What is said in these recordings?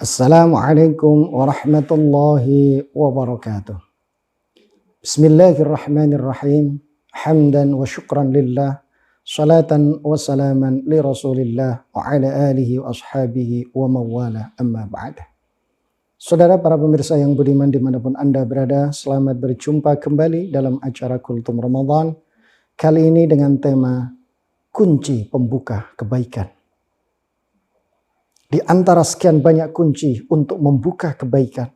Assalamualaikum warahmatullahi wabarakatuh. Bismillahirrahmanirrahim. Hamdan wa syukran lillah. Salatan wa salaman li rasulillah wa ala alihi wa ashabihi wa mawala amma ba'd. Saudara para pemirsa yang budiman dimanapun Anda berada, selamat berjumpa kembali dalam acara Kultum Ramadan. Kali ini dengan tema kunci pembuka kebaikan. Di antara sekian banyak kunci untuk membuka kebaikan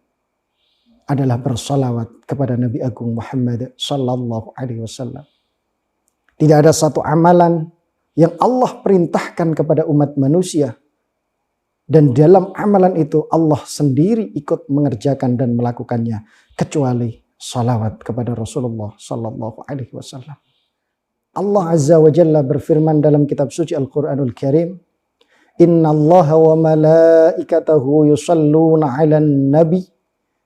adalah bersalawat kepada Nabi Agung Muhammad sallallahu alaihi wasallam. Tidak ada satu amalan yang Allah perintahkan kepada umat manusia dan dalam amalan itu Allah sendiri ikut mengerjakan dan melakukannya kecuali salawat kepada Rasulullah sallallahu alaihi wasallam. Allah Azza wa Jalla berfirman dalam kitab suci Al-Quranul Karim, Inna Allah wa malaikatahu yusalluna ala nabi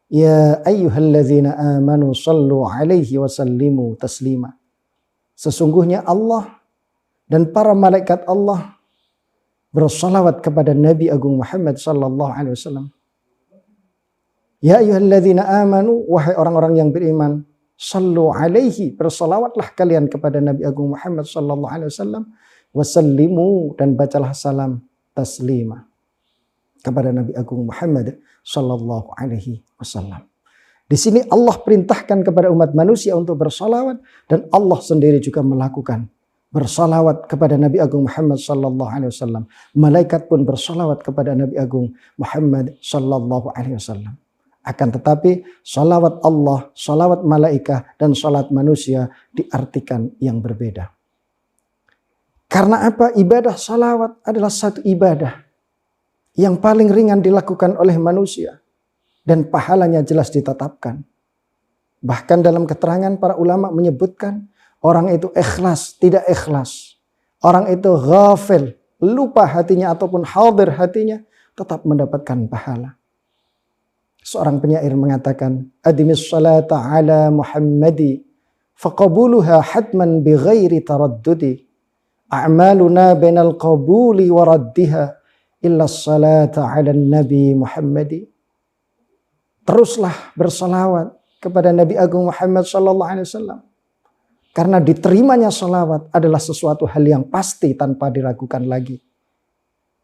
ya ayyuhalladzina amanu sallu alaihi wa sallimu taslima. Sesungguhnya Allah dan para malaikat Allah bersalawat kepada Nabi Agung Muhammad sallallahu alaihi wasallam. Ya ayyuhalladzina amanu, wahai orang-orang yang beriman, sallu alaihi, bersalawatlah kalian kepada Nabi Agung Muhammad sallallahu alaihi wasallam, wasallimu, dan bacalah salam taslima kepada Nabi Agung Muhammad sallallahu alaihi wasallam. Di sini Allah perintahkan kepada umat manusia untuk bersalawat dan Allah sendiri juga melakukan bersalawat kepada Nabi Agung Muhammad sallallahu alaihi wasallam. Malaikat pun bersalawat kepada Nabi Agung Muhammad sallallahu alaihi wasallam. Akan tetapi salawat Allah, salawat malaikat dan salat manusia diartikan yang berbeda. Karena apa? Ibadah salawat adalah satu ibadah yang paling ringan dilakukan oleh manusia dan pahalanya jelas ditetapkan. Bahkan dalam keterangan para ulama menyebutkan orang itu ikhlas, tidak ikhlas. Orang itu ghafil, lupa hatinya ataupun hadir hatinya, tetap mendapatkan pahala. Seorang penyair mengatakan, Adimis salata ala Muhammadi faqabuluha hatman bighairi taraddudi. A'maluna bainal qabuli wa raddiha illa salata 'alan nabi Muhammadi. Teruslah bersalawat kepada Nabi Agung Muhammad sallallahu alaihi wasallam. Karena diterimanya salawat adalah sesuatu hal yang pasti tanpa diragukan lagi.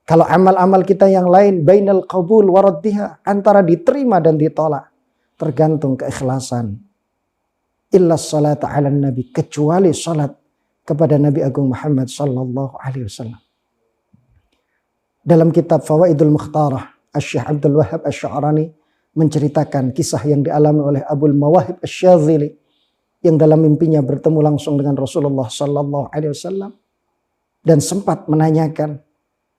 Kalau amal-amal kita yang lain bainal qabul wa raddiha, antara diterima dan ditolak, tergantung keikhlasan. Illa salata 'alan nabi, kecuali salat kepada Nabi Agung Muhammad sallallahu alaihi wasallam. Dalam kitab Fawaidul Mukhtarah, Asy-Syaikh Abdul Wahhab Asy-Sya'rani menceritakan kisah yang dialami oleh Abul Mawahib Asy-Syadzili yang dalam mimpinya bertemu langsung dengan Rasulullah sallallahu alaihi wasallam dan sempat menanyakan,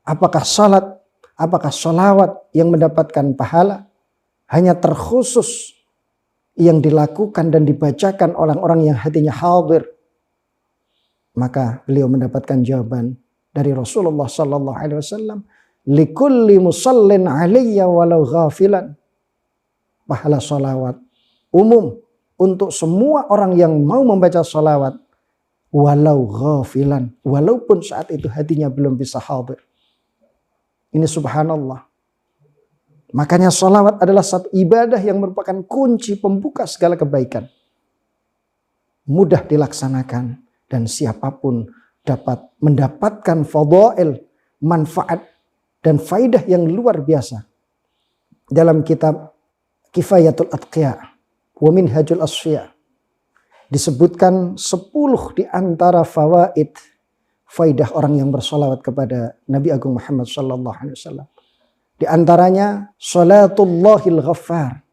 apakah salat, apakah salawat yang mendapatkan pahala hanya terkhusus yang dilakukan dan dibacakan orang-orang yang hatinya hadir? Maka beliau mendapatkan jawaban dari Rasulullah sallallahu alaihi wasallam, likulli musallin alayya walau ghafilan. Pahala salawat umum untuk semua orang yang mau membaca salawat walau ghafilan, walaupun saat itu hatinya belum bisa hadir. Ini subhanallah. Makanya salawat adalah satu ibadah yang merupakan kunci pembuka segala kebaikan. Mudah dilaksanakan dan siapapun dapat mendapatkan fadail, manfaat dan faidah yang luar biasa. Dalam kitab Kifayatul Atqiya wa Minhajul Asfiya disebutkan 10 di antara fawaid, faidah orang yang bersalawat kepada Nabi Agung Muhammad sallallahu alaihi wasallam. Di antaranya salatullahil ghaffar,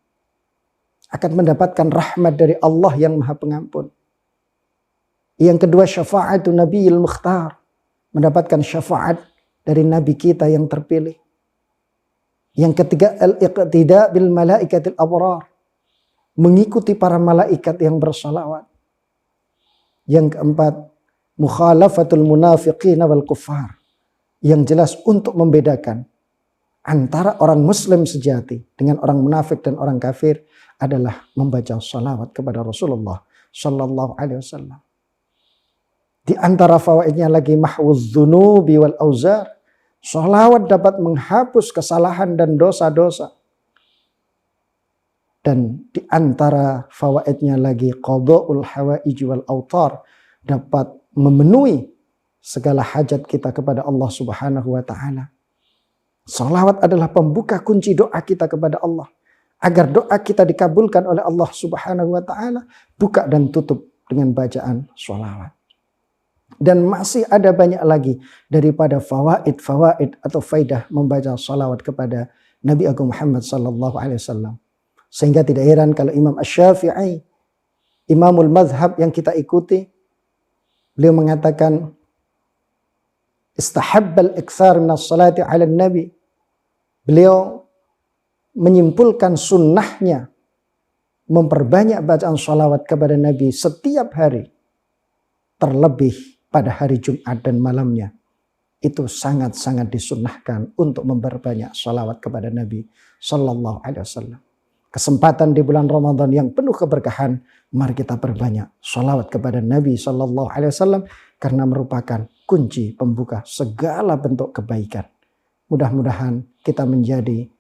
akan mendapatkan rahmat dari Allah yang Maha Pengampun. Yang kedua, syafa'atu Nabiyil Mukhtar, mendapatkan syafaat dari Nabi kita yang terpilih. Yang ketiga, al-iqtida bil malaikatil abrar, mengikuti para malaikat yang bersalawat. Yang keempat, mukhalafatul munafiqin wal kuffar, yang jelas untuk membedakan antara orang muslim sejati dengan orang munafik dan orang kafir adalah membaca salawat kepada Rasulullah sallallahu alaihi wasallam. Di antara fawaidnya lagi mahwuz dzunubi wal auzar, Sholawat dapat menghapus kesalahan dan dosa-dosa. Dan di antara fawaidnya lagi qada'ul hawaij wal autar, dapat memenuhi segala hajat kita kepada Allah Subhanahu wa taala. Sholawat adalah pembuka kunci doa kita kepada Allah. Agar doa kita dikabulkan oleh Allah Subhanahu wa taala, buka dan tutup dengan bacaan sholawat. Dan masih ada banyak lagi daripada fawaid atau faidah membaca salawat kepada Nabi Agung Muhammad sallallahu alaihi wasallam. Sehingga tidak heran kalau Imam Asy-Syafi'i, Imamul Mazhab yang kita ikuti, beliau mengatakan istahabbal iktsar minas salati 'alan nabi. Beliau menyimpulkan sunnahnya memperbanyak bacaan salawat kepada Nabi setiap hari, terlebih pada hari Jumat dan malamnya. Itu sangat-sangat disunnahkan untuk memperbanyak salawat kepada Nabi Sallallahu Alaihi Wasallam. Kesempatan di bulan Ramadan yang penuh keberkahan, mari kita perbanyak salawat kepada Nabi Sallallahu Alaihi Wasallam karena merupakan kunci pembuka segala bentuk kebaikan. Mudah-mudahan kita menjadi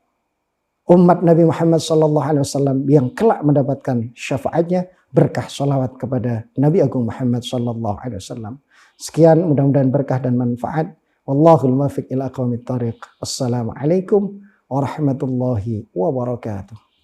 umat Nabi Muhammad Sallallahu Alaihi Wasallam yang kelak mendapatkan syafaatnya berkah salawat kepada Nabi Agung Muhammad Sallallahu Alaihi Wasallam. Sekian, mudah-mudahan berkah dan manfaat. Wallahul muwaffiq ila aqwamit thariq. Assalamualaikum warahmatullahi wabarakatuh.